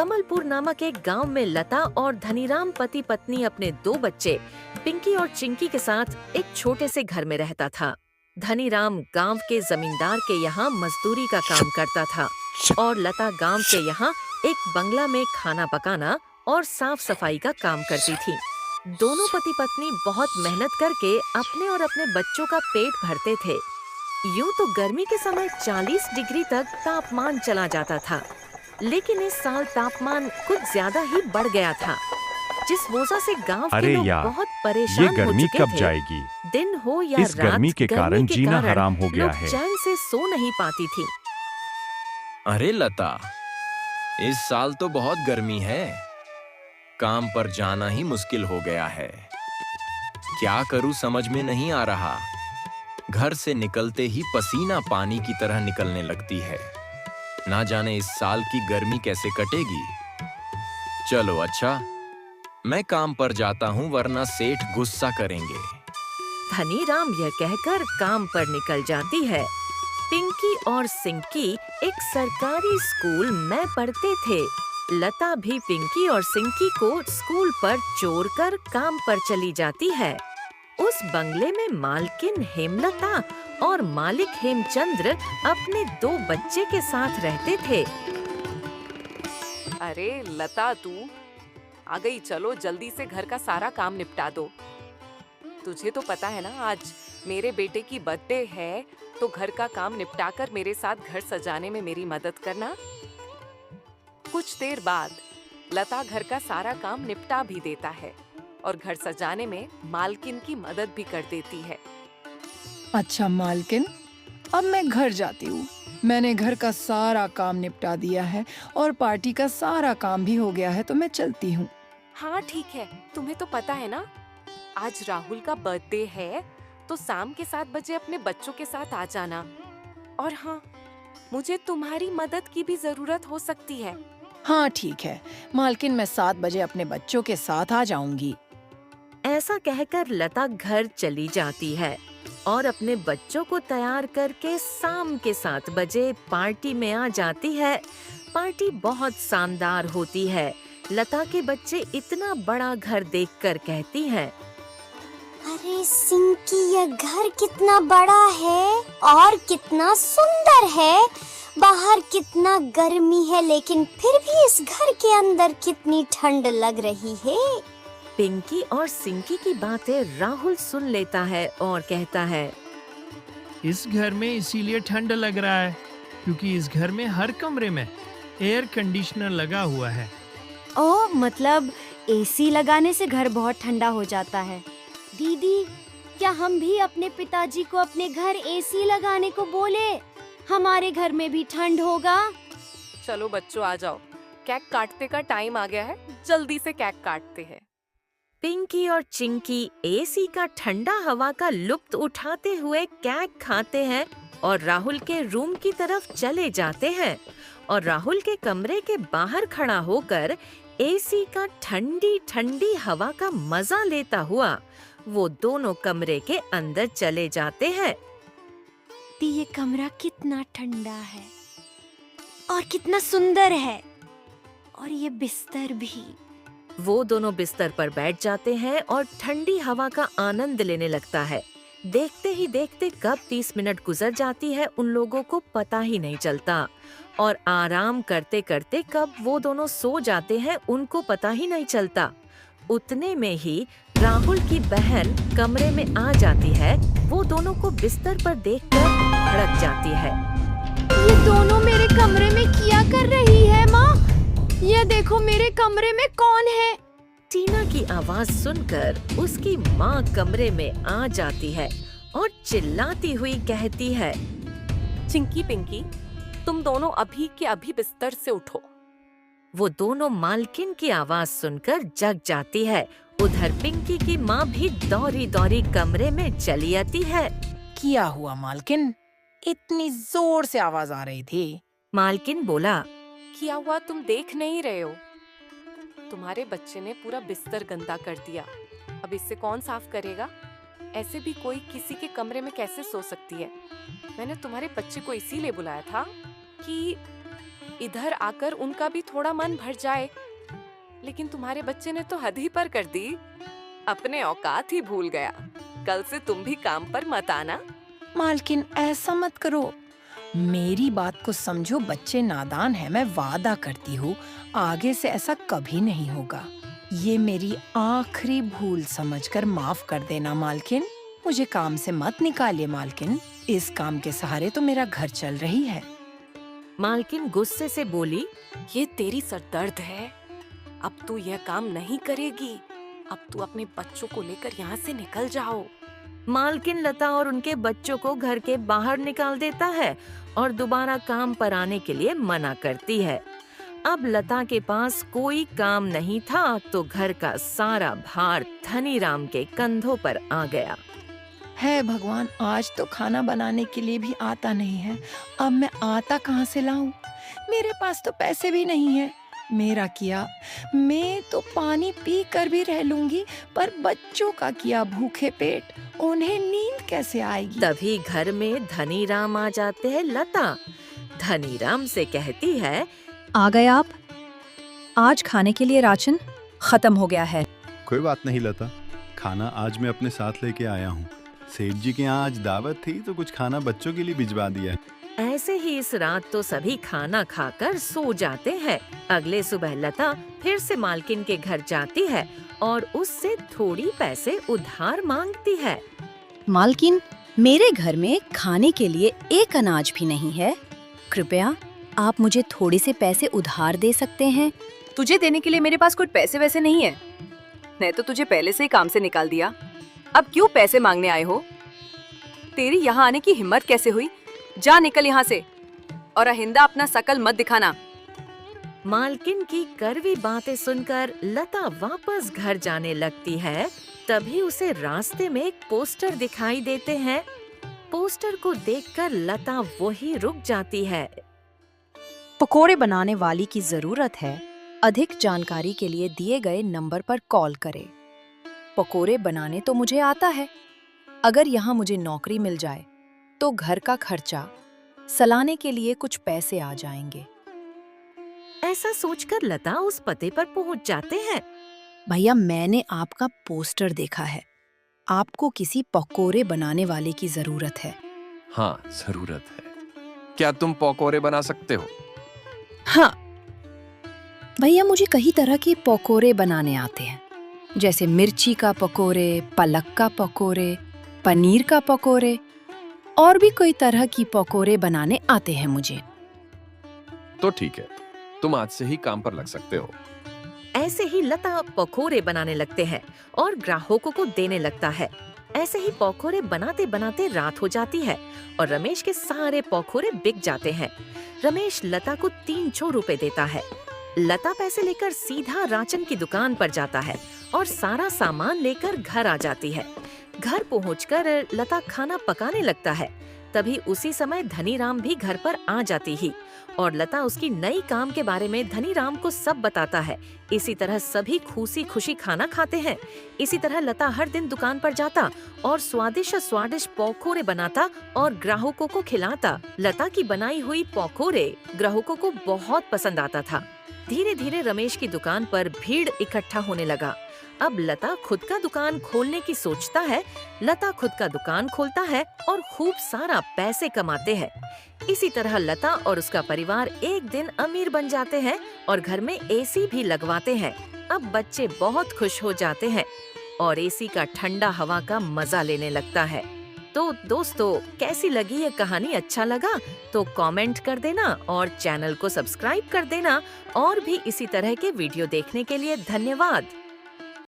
कमलपुर नामक एक गांव में लता और धनीराम पति पत्नी अपने 2 बच्चे पिंकी और चिंकी के साथ एक छोटे से घर में रहता था। धनीराम गांव के जमींदार के यहाँ मजदूरी का काम करता था और लता गांव के यहाँ एक बंगला में खाना पकाना और साफ सफाई का काम करती थी। दोनों पति पत्नी बहुत मेहनत करके अपने और अपने बच्चों का पेट भरते थे। यूं तो गर्मी के समय 40 डिग्री तक तापमान चला जाता था, लेकिन इस साल तापमान कुछ ज्यादा ही बढ़ गया था, जिस वजह से गांव के लोग बहुत परेशान हो चुके थे। ये गर्मी कब जाएगी? दिन हो या इस रात, गर्मी के कारण जीना हराम हो गया है। चैन से सो नहीं पाती थी। अरे लता, इस साल तो बहुत गर्मी है, काम पर जाना ही मुश्किल हो गया है। क्या करूं समझ में नहीं आ रहा। घर से निकलते ही पसीना पानी की तरह निकलने लगती है। ना जाने इस साल की गर्मी कैसे कटेगी। चलो अच्छा, मैं काम पर जाता हूँ वरना सेठ गुस्सा करेंगे। धनीराम यह कहकर काम पर निकल जाती है। पिंकी और सिंकी एक सरकारी स्कूल में पढ़ते थे। लता भी पिंकी और सिंकी को स्कूल पर छोड़कर काम पर चली जाती है। उस बंगले में मालकिन हेमलता और मालिक हेमचंद्र अपने 2 बच्चे के साथ रहते थे। अरे लता, तू आ गई। चलो जल्दी से घर का सारा काम निपटा दो। तुझे तो पता है ना, आज मेरे बेटे की बर्थडे है, तो घर का काम निपटाकर मेरे साथ घर सजाने में मेरी मदद करना। कुछ देर बाद लता घर का सारा काम निपटा भी देता है और घर सजाने में मालकिन की मदद भी कर देती है। अच्छा मालकिन, अब मैं घर जाती हूँ। मैंने घर का सारा काम निपटा दिया है और पार्टी का सारा काम भी हो गया है, तो मैं चलती हूँ। हाँ ठीक है, तुम्हें तो पता है ना, आज राहुल का बर्थडे है, तो शाम के 7 बजे अपने बच्चों के साथ आ जाना। और हाँ, मुझे तुम्हारी मदद की भी जरूरत हो सकती है। हाँ ठीक है मालकिन, मैं 7 बजे अपने बच्चों के साथ आ जाऊंगी। ऐसा कहकर लता घर चली जाती है और अपने बच्चों को तैयार करके शाम के 7 बजे पार्टी में आ जाती है। पार्टी बहुत शानदार होती है। लता के बच्चे इतना बड़ा घर देखकर कहती हैं, अरे सिंकी, यह घर कितना बड़ा है और कितना सुंदर है। बाहर कितना गर्मी है, लेकिन फिर भी इस घर के अंदर कितनी ठंड लग रही है। पिंकी और सिंकी की बातें राहुल सुन लेता है और कहता है, इस घर में इसीलिए ठंड लग रहा है क्योंकि इस घर में हर कमरे में एयर कंडीशनर लगा हुआ है। ओह, मतलब एसी लगाने से घर बहुत ठंडा हो जाता है। दीदी, क्या हम भी अपने पिताजी को अपने घर एसी लगाने को बोले? हमारे घर में भी ठंड होगा। चलो बच्चों, आ जाओ, केक काटने का टाइम आ गया है, जल्दी से केक काटते हैं। पिंकी और चिंकी एसी का ठंडा हवा का लुत्फ उठाते हुए केक खाते हैं और राहुल के रूम की तरफ चले जाते हैं। और राहुल के कमरे के बाहर खड़ा होकर एसी का ठंडी ठंडी हवा का मजा लेता हुआ वो दोनों कमरे के अंदर चले जाते हैं। ये कमरा कितना ठंडा है और कितना सुंदर है, और ये बिस्तर भी। वो दोनों बिस्तर पर बैठ जाते हैं और ठंडी हवा का आनंद लेने लगता है। देखते ही देखते कब 30 मिनट गुजर जाती है उन लोगों को पता ही नहीं चलता, और आराम करते करते कब वो दोनों सो जाते हैं उनको पता ही नहीं चलता। उतने में ही राहुल की बहन कमरे में आ जाती है। वो दोनों को बिस्तर पर देखकर भड़क जाती है। ये दोनों मेरे कमरे में क्या कर रही है माँ? ये देखो मेरे कमरे में कौन है? टीना की आवाज सुनकर उसकी माँ कमरे में आ जाती है और चिल्लाती हुई कहती है, चिंकी, पिंकी, तुम दोनों अभी के अभी बिस्तर से उठो। वो दोनों मालकिन की आवाज सुनकर जग जाती है। उधर पिंकी की माँ भी दौड़ी दौड़ी कमरे में चली आती है। क्या हुआ मालकिन? इतनी जोर से आवाज आ रही थी। मालकिन बोला, क्या हुआ, तुम देख नहीं रहे हो? तुम्हारे बच्चे ने पूरा बिस्तर गंदा कर दिया। अब इससे कौन साफ करेगा? ऐसे भी कोई किसी के कमरे में कैसे सो सकती है? मैंने तुम्हारे बच्चे को इसीलिए बुलाया था कि इधर आकर उनका भी थोड़ा मन भर जाए। लेकिन तुम्हारे बच्चे ने तो हद ही पर कर दी, अपने औकात ही भूल गया। कल से तुम भी काम पर मत आना। मालकिन ऐसा मत करो, मेरी बात को समझो। बच्चे नादान हैं, मैं वादा करती हूँ आगे से ऐसा कभी नहीं होगा। ये मेरी आखिरी भूल समझकर माफ कर देना मालकिन। मुझे काम से मत निकालिए मालकिन, इस काम के सहारे तो मेरा घर चल रही है। मालकिन गुस्से से बोली, ये तेरी सरदर्द है, अब तू यह काम नहीं करेगी। अब तू अपने बच्चों को लेकर यहाँ से निकल जाओ। मालकिन लता और उनके बच्चों को घर के बाहर निकाल देता है और दोबारा काम पर आने के लिए मना करती है। अब लता के पास कोई काम नहीं था तो घर का सारा भार धनीराम के कंधों पर आ गया। है भगवान, आज तो खाना बनाने के लिए भी आता नहीं है। अब मैं आटा कहाँ से लाऊं? मेरे पास तो पैसे भी नहीं है। मेरा किया, मैं तो पानी पी कर भी रह लूंगी, पर बच्चों का किया भूखे पेट, उन्हें नींद कैसे आएगी? तभी घर में धनीराम आ जाते हैं। लता धनीराम से कहती है, आ गए आप? आज खाने के लिए राशन खत्म हो गया है। कोई बात नहीं लता, खाना आज मैं अपने साथ लेके आया हूँ। सेठ जी के यहाँ आज दावत थी तो कुछ खाना बच्चों के लिए भिजवा दिया है। ऐसे ही इस रात तो सभी खाना खाकर सो जाते हैं। अगले सुबह लता फिर से मालकिन के घर जाती है और उससे थोड़ी पैसे उधार मांगती है। मालकिन, मेरे घर में खाने के लिए एक अनाज भी नहीं है। कृपया आप मुझे थोड़े से पैसे उधार दे सकते हैं? तुझे देने के लिए मेरे पास कुछ पैसे वैसे नहीं है। मैं तो तुझे पहले से ही काम से निकाल दिया, अब क्यों पैसे मांगने आए हो? तेरी यहाँ आने की हिम्मत कैसे हुई? जा निकल यहाँ से, और आइंदा अपना शकल मत दिखाना। मालकिन की कड़वी बातें सुनकर लता वापस घर जाने लगती है। तभी उसे रास्ते में एक पोस्टर दिखाई देते हैं। पोस्टर को देखकर लता वही रुक जाती है। पकोड़े बनाने वाली की जरूरत है। अधिक जानकारी के लिए दिए गए नंबर पर कॉल करें। पकोड़े बनाने तो मुझे आता है, अगर यहाँ मुझे नौकरी मिल जाए तो घर का खर्चा सलाने के लिए कुछ पैसे आ जाएंगे। ऐसा सोचकर लता उस पते पर पहुंच जाते हैं। भैया, मैंने आपका पोस्टर देखा है। आपको किसी पकोड़े बनाने वाले की जरूरत है। हाँ, जरूरत है। क्या तुम पकोड़े बना सकते हो? हाँ भैया, मुझे कई तरह के पकोड़े बनाने आते हैं, जैसे मिर्ची का पकोड़े, पालक का पकोड़े, पनीर का पकोड़े, और भी कई तरह की पकोड़े बनाने आते हैं मुझे। तो ठीक है, तुम आज से ही काम पर लग सकते हो। ऐसे ही लता पकोड़े बनाने लगते हैं और ग्राहकों को देने लगता है। ऐसे ही पकोड़े बनाते बनाते रात हो जाती है और रमेश के सारे पकोड़े बिक जाते हैं। रमेश लता को 300 रुपए देता है। लता पैसे लेकर सीधा राशन की दुकान पर जाता है और सारा सामान लेकर घर आ जाती है। घर पहुंचकर लता खाना पकाने लगता है। तभी उसी समय धनीराम भी घर पर आ जाती ही और लता उसकी नई काम के बारे में धनीराम को सब बताता है। इसी तरह सभी खुशी खुशी खाना खाते हैं। इसी तरह लता हर दिन दुकान पर जाता और स्वादिष्ट स्वादिष्ट पकोड़े बनाता और ग्राहकों को खिलाता। लता की बनाई हुई पकोड़े ग्राहकों को बहुत पसंद आता था। धीरे धीरे रमेश की दुकान पर भीड़ इकट्ठा होने लगा। अब लता खुद का दुकान खोलने की सोचता है। लता खुद का दुकान खोलता है और खूब सारा पैसे कमाते हैं। इसी तरह लता और उसका परिवार एक दिन अमीर बन जाते हैं और घर में एसी भी लगवाते हैं। अब बच्चे बहुत खुश हो जाते हैं और एसी का ठंडा हवा का मजा लेने लगता है। तो दोस्तों, कैसी लगी ये कहानी? अच्छा लगा तो कमेंट कर देना और चैनल को सब्सक्राइब कर देना। और भी इसी तरह के वीडियो देखने के लिए धन्यवाद।